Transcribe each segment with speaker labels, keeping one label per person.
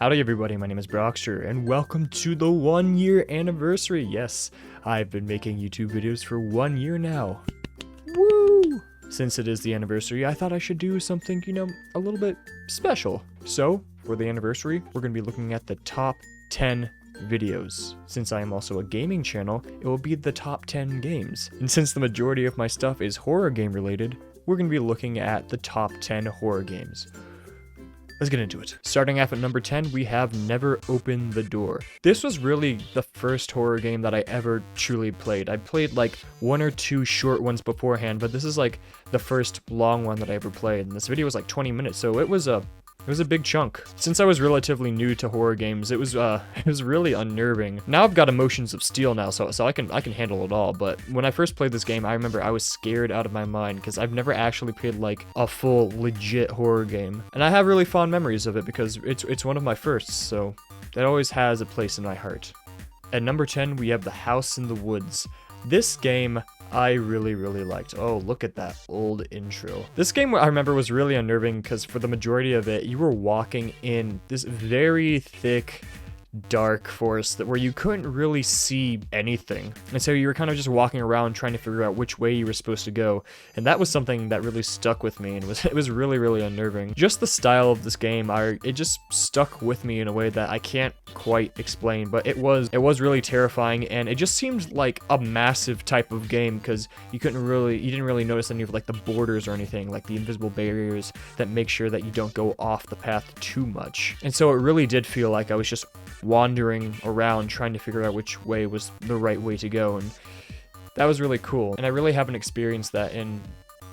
Speaker 1: Howdy everybody, my name is Brocster, and welcome to the 1 year anniversary. Yes, I've been making YouTube videos for 1 year now. Woo! Since it is the anniversary, I thought I should do something, a little bit special. So, for the anniversary, we're going to be looking at the top 10 videos. Since I am also a gaming channel, it will be the top 10 games. And since the majority of my stuff is horror game related, we're going to be looking at the top 10 horror games. Let's get into it. Starting off at number 10, we have Never Open the Door. This was really the first horror game that I ever truly played. I played like one or two short ones beforehand, but this is like the first long one that I ever played. And this video was like 20 minutes, so it was a big chunk. Since I was relatively new to horror games, it was really unnerving. Now I've got emotions of steel now, so I can handle it all. But when I first played this game, I remember I was scared out of my mind because I've never actually played like a full legit horror game, and I have really fond memories of it because it's one of my firsts, so that always has a place in my heart. At number 10, we have The House in the Woods. This game I really liked. Oh, look at that old intro. This game, I remember, was really unnerving because for the majority of it, you were walking in this very thick, dark forest where you couldn't really see anything. And so you were kind of just walking around trying to figure out which way you were supposed to go. And that was something that really stuck with me, and it was really unnerving. Just the style of this game, it just stuck with me in a way that I can't quite explain, but it was really terrifying, and it just seemed like a massive type of game because you didn't really notice any of like the borders or anything, like the invisible barriers that make sure that you don't go off the path too much. And so it really did feel like I was just wandering around trying to figure out which way was the right way to go, and that was really cool. And I really haven't experienced that in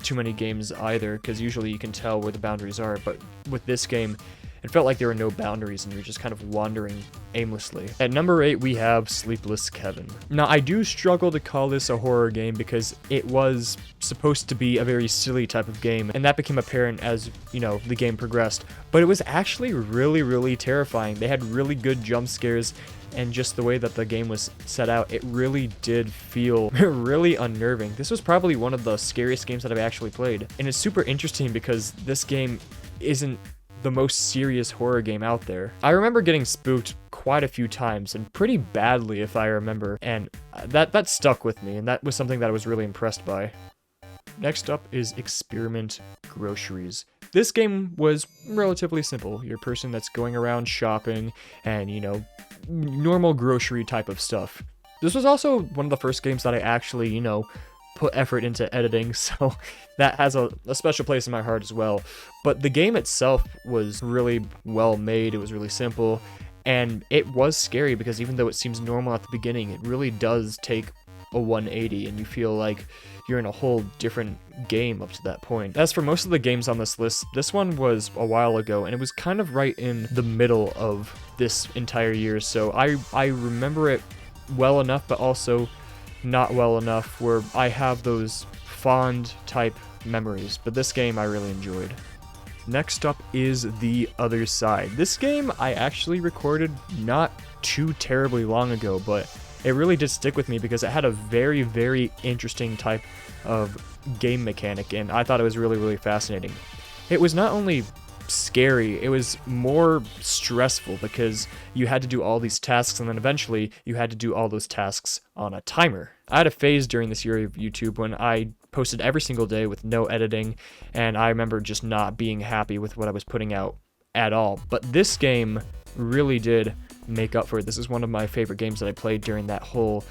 Speaker 1: too many games either, because usually you can tell where the boundaries are, but with this game it felt like there were no boundaries and you're just kind of wandering aimlessly. At number 8, we have Sleepless Kevin. Now, I do struggle to call this a horror game because it was supposed to be a very silly type of game, and that became apparent as, the game progressed. But it was actually really terrifying. They had really good jump scares, and just the way that the game was set out, it really did feel really unnerving. This was probably one of the scariest games that I've actually played. And it's super interesting because this game isn't the most serious horror game out there. I remember getting spooked quite a few times, and pretty badly if I remember, and that stuck with me, and that was something that I was really impressed by. Next up is Experiment Groceries. This game was relatively simple. You're a person that's going around shopping and, normal grocery type of stuff. This was also one of the first games that I actually, put effort into editing, so that has a special place in my heart as well. But the game itself was really well made. It was really simple, and it was scary because even though it seems normal at the beginning, it really does take a 180 and you feel like you're in a whole different game up to that point. As for most of the games on this list, this one was a while ago, and it was kind of right in the middle of this entire year, so I remember it well enough, but also not well enough where I have those fond type memories, but this game I really enjoyed. Next up is The Other Side. This game I actually recorded not too terribly long ago, but it really did stick with me because it had a very interesting type of game mechanic, and I thought it was really fascinating. It was not only scary, it was more stressful because you had to do all these tasks, and then eventually you had to do all those tasks on a timer. I had a phase during this year of YouTube when I posted every single day with no editing, and I remember just not being happy with what I was putting out at all. But this game really did make up for it. This is one of my favorite games that I played during that whole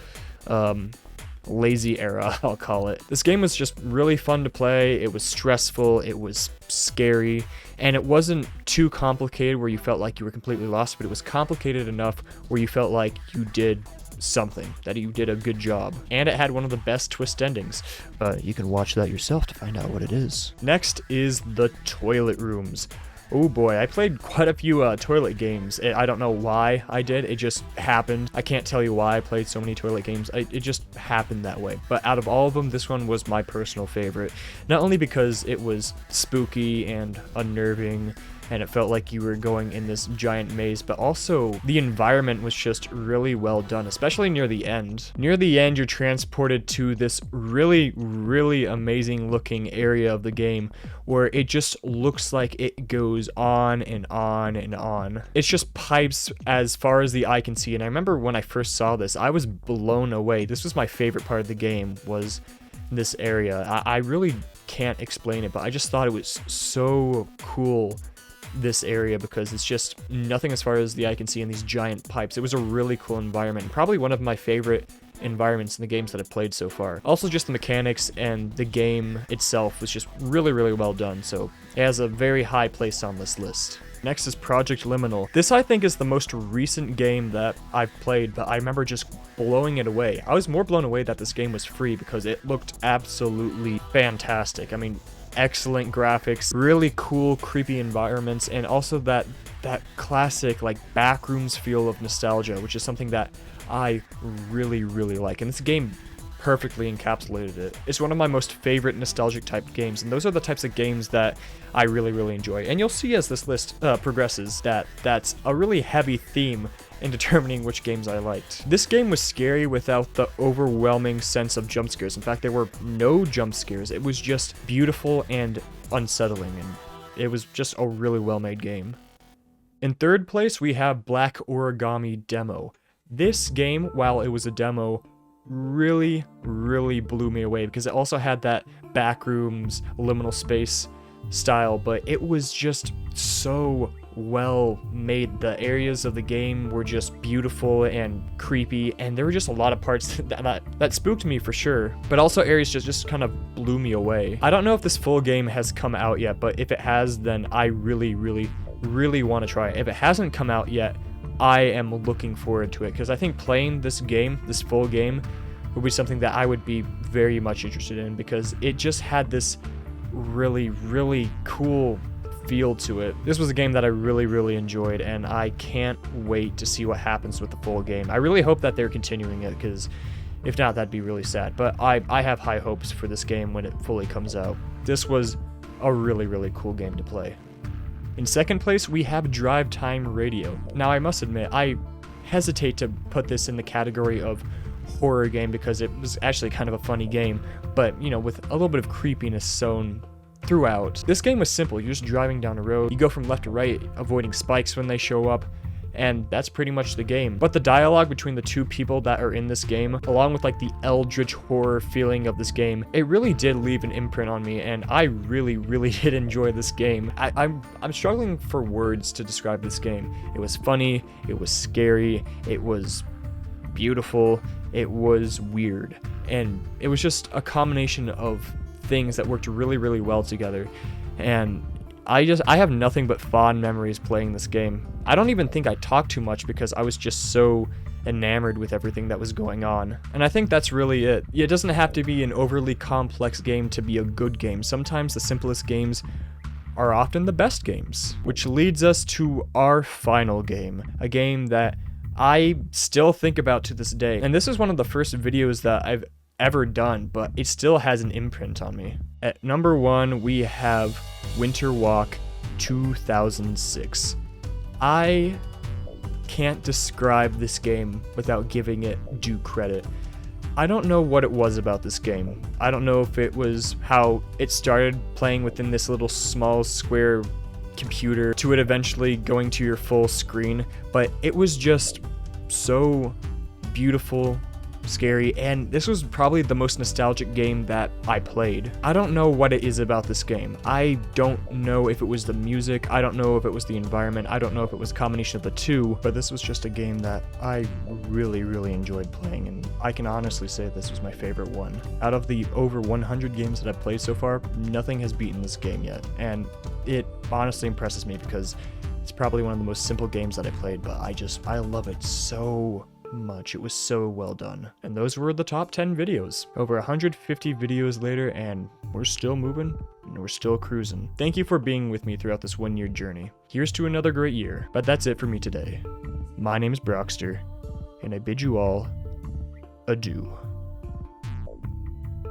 Speaker 1: lazy era, I'll call it. This game was just really fun to play. It was stressful, it was scary, and it wasn't too complicated where you felt like you were completely lost, but it was complicated enough where you felt like you did something, that you did a good job. And it had one of the best twist endings. You can watch that yourself to find out what it is. Next is The Toilet Rooms. Oh boy, I played quite a few toilet games. I don't know why I did, it just happened. I can't tell you why I played so many toilet games, it just happened that way. But out of all of them, this one was my personal favorite. Not only because it was spooky and unnerving and it felt like you were going in this giant maze, but also the environment was just really well done, especially near the end. Near the end, you're transported to this really, really amazing looking area of the game where it just looks like it goes on and on and on. It's just pipes as far as the eye can see, and I remember when I first saw this, I was blown away. This was my favorite part of the game, was this area. I really can't explain it, but I just thought it was so cool, this area, because it's just nothing as far as the eye can see in these giant pipes. It was a really cool environment, probably one of my favorite environments in the games that I've played so far. Also, just the mechanics and the game itself was just really, really well done, so it has a very high place on this list. Next is Project Liminal. This, I think, is the most recent game that I've played, but I remember just blowing it away. I was more blown away that this game was free because it looked absolutely fantastic. I mean, excellent graphics, really cool, creepy environments, and also that classic, like, backrooms feel of nostalgia, which is something that I really, really like. And this game perfectly encapsulated it. It's one of my most favorite nostalgic type games, and those are the types of games that I really, really enjoy. And you'll see as this list progresses that that's a really heavy theme in determining which games I liked. This game was scary without the overwhelming sense of jump scares. In fact, there were no jump scares. It was just beautiful and unsettling, and it was just a really well-made game. In third place, we have Black Origami Demo. This game, while it was a demo, really, really blew me away because it also had that backrooms, liminal space style, but it was just so well made. The areas of the game were just beautiful and creepy, and there were just a lot of parts that spooked me for sure, but also areas just kind of blew me away. I don't know if this full game has come out yet, but if it has, then I really, really, really want to try it. If it hasn't come out yet, I am looking forward to it because I think playing this game, this full game, would be something that I would be very much interested in because it just had this really, really cool feel to it. This was a game that I really, really enjoyed, and I can't wait to see what happens with the full game. I really hope that they're continuing it because if not, that'd be really sad. But I have high hopes for this game when it fully comes out. This was a really, really cool game to play. In second place, we have Drive Time Radio. Now, I must admit, I hesitate to put this in the category of horror game because it was actually kind of a funny game, but, you know, with a little bit of creepiness sewn throughout. This game was simple. You're just driving down a road, you go from left to right, avoiding spikes when they show up, and that's pretty much the game. But the dialogue between the two people that are in this game, along with like the eldritch horror feeling of this game, it really did leave an imprint on me, and I really, really did enjoy this game. I'm struggling for words to describe this game. It was funny, it was scary, it was beautiful, it was weird, and it was just a combination of things that worked really, really well together. And I have nothing but fond memories playing this game. I don't even think I talked too much because I was just so enamored with everything that was going on. And I think that's really it. It doesn't have to be an overly complex game to be a good game. Sometimes the simplest games are often the best games. Which leads us to our final game, a game that I still think about to this day. And this is one of the first videos that I've ever done, but it still has an imprint on me. At number 1, we have Winter Walk 2006. I can't describe this game without giving it due credit. I don't know what it was about this game. I don't know if it was how it started playing within this little small square computer to it eventually going to your full screen, but it was just so beautiful, scary, and this was probably the most nostalgic game that I played. I don't know what it is about this game. I don't know if it was the music, I don't know if it was the environment, I don't know if it was a combination of the two, but this was just a game that I really, really enjoyed playing, and I can honestly say this was my favorite one. Out of the over 100 games that I've played so far, nothing has beaten this game yet, and it honestly impresses me because it's probably one of the most simple games that I played, but I love it so much. It was so well done. And those were the top 10 videos. Over 150 videos later, and we're still moving and we're still cruising. Thank you for being with me throughout this 1-year journey. Here's to another great year. But that's it for me today. My name is Brocster, and I bid you all adieu.